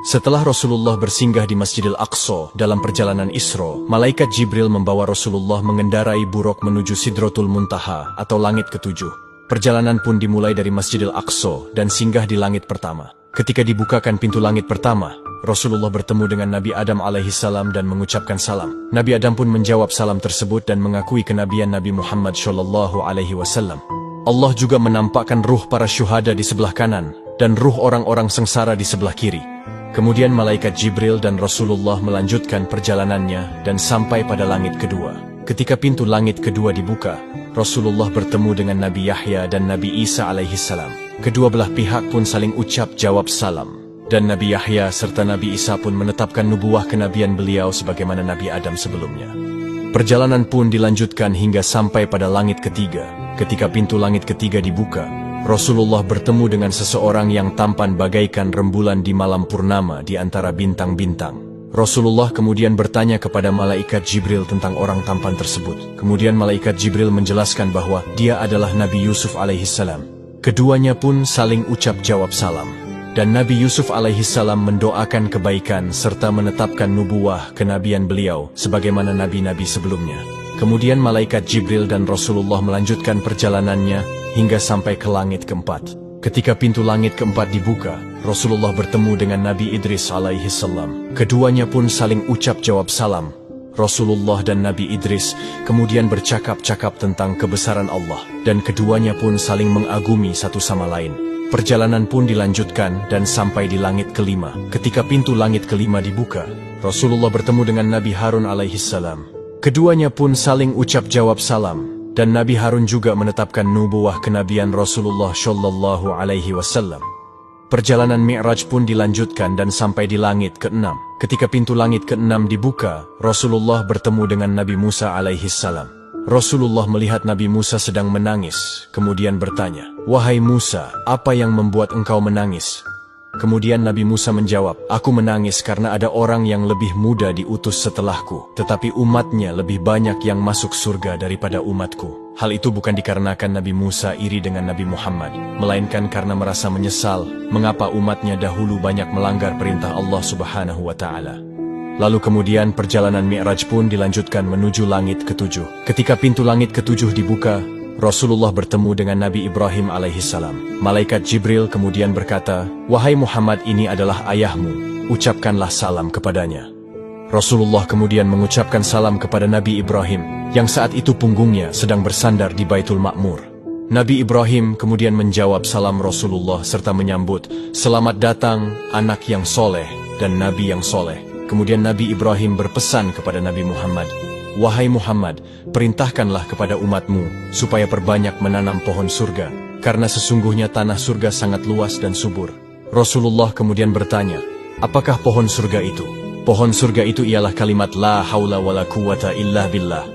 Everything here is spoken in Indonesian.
Setelah Rasulullah bersinggah di Masjidil Aqsa dalam perjalanan Isra, malaikat Jibril membawa Rasulullah mengendarai buruk menuju Sidratul Muntaha atau langit ketujuh. Perjalanan pun dimulai dari Masjidil Aqsa dan singgah di langit pertama. Ketika dibukakan pintu langit pertama, Rasulullah bertemu dengan Nabi Adam alaihissalam dan mengucapkan salam. Nabi Adam pun menjawab salam tersebut dan mengakui kenabian Nabi Muhammad sallallahu alaihi wasallam. Allah juga menampakkan ruh para syuhada di sebelah kanan dan ruh orang-orang sengsara di sebelah kiri. Kemudian malaikat Jibril dan Rasulullah melanjutkan perjalanannya dan sampai pada langit kedua. Ketika pintu langit kedua dibuka, Rasulullah bertemu dengan Nabi Yahya dan Nabi Isa alaihissalam. Kedua belah pihak pun saling ucap jawab salam. Dan Nabi Yahya serta Nabi Isa pun menetapkan nubuah kenabian beliau sebagaimana Nabi Adam sebelumnya. Perjalanan pun dilanjutkan hingga sampai pada langit ketiga. Ketika pintu langit ketiga dibuka, Rasulullah bertemu dengan seseorang yang tampan bagaikan rembulan di malam purnama di antara bintang-bintang. Rasulullah kemudian bertanya kepada malaikat Jibril tentang orang tampan tersebut. Kemudian malaikat Jibril menjelaskan bahwa dia adalah Nabi Yusuf alaihissalam. Keduanya pun saling ucap jawab salam. Dan Nabi Yusuf alaihissalam mendoakan kebaikan serta menetapkan nubuah kenabian beliau sebagaimana nabi-nabi sebelumnya. Kemudian malaikat Jibril dan Rasulullah melanjutkan perjalanannya hingga sampai ke langit keempat. Ketika pintu langit keempat dibuka, Rasulullah bertemu dengan Nabi Idris alaihissalam. Keduanya pun saling ucap jawab salam. Rasulullah dan Nabi Idris kemudian bercakap-cakap tentang kebesaran Allah, dan keduanya pun saling mengagumi satu sama lain. Perjalanan pun dilanjutkan dan sampai di langit kelima. Ketika pintu langit kelima dibuka, Rasulullah bertemu dengan Nabi Harun alaihissalam. Keduanya pun saling ucap jawab salam, dan Nabi Harun juga menetapkan nubuah kenabian Rasulullah sallallahu alaihi wasallam. Perjalanan Mi'raj pun dilanjutkan dan sampai di langit keenam. Ketika pintu langit keenam dibuka, Rasulullah bertemu dengan Nabi Musa alaihissalam. Rasulullah melihat Nabi Musa sedang menangis, kemudian bertanya, "Wahai Musa, apa yang membuat engkau menangis?" Kemudian Nabi Musa menjawab, "Aku menangis karena ada orang yang lebih muda diutus setelahku, tetapi umatnya lebih banyak yang masuk surga daripada umatku." Hal itu bukan dikarenakan Nabi Musa iri dengan Nabi Muhammad, melainkan karena merasa menyesal mengapa umatnya dahulu banyak melanggar perintah Allah Subhanahu wa Ta'ala. Lalu kemudian perjalanan Mi'raj pun dilanjutkan menuju langit ketujuh. Ketika pintu langit ketujuh dibuka, Rasulullah bertemu dengan Nabi Ibrahim alaihissalam. Malaikat Jibril kemudian berkata, "Wahai Muhammad, ini adalah ayahmu, ucapkanlah salam kepadanya." Rasulullah kemudian mengucapkan salam kepada Nabi Ibrahim, yang saat itu punggungnya sedang bersandar di Baitul Ma'mur. Nabi Ibrahim kemudian menjawab salam Rasulullah serta menyambut, "Selamat datang anak yang soleh dan Nabi yang soleh." Kemudian Nabi Ibrahim berpesan kepada Nabi Muhammad, "Wahai Muhammad, perintahkanlah kepada umatmu supaya perbanyak menanam pohon surga, karena sesungguhnya tanah surga sangat luas dan subur." Rasulullah kemudian bertanya, "Apakah pohon surga itu?" Pohon surga itu ialah kalimat la haula wala quwata illa billah.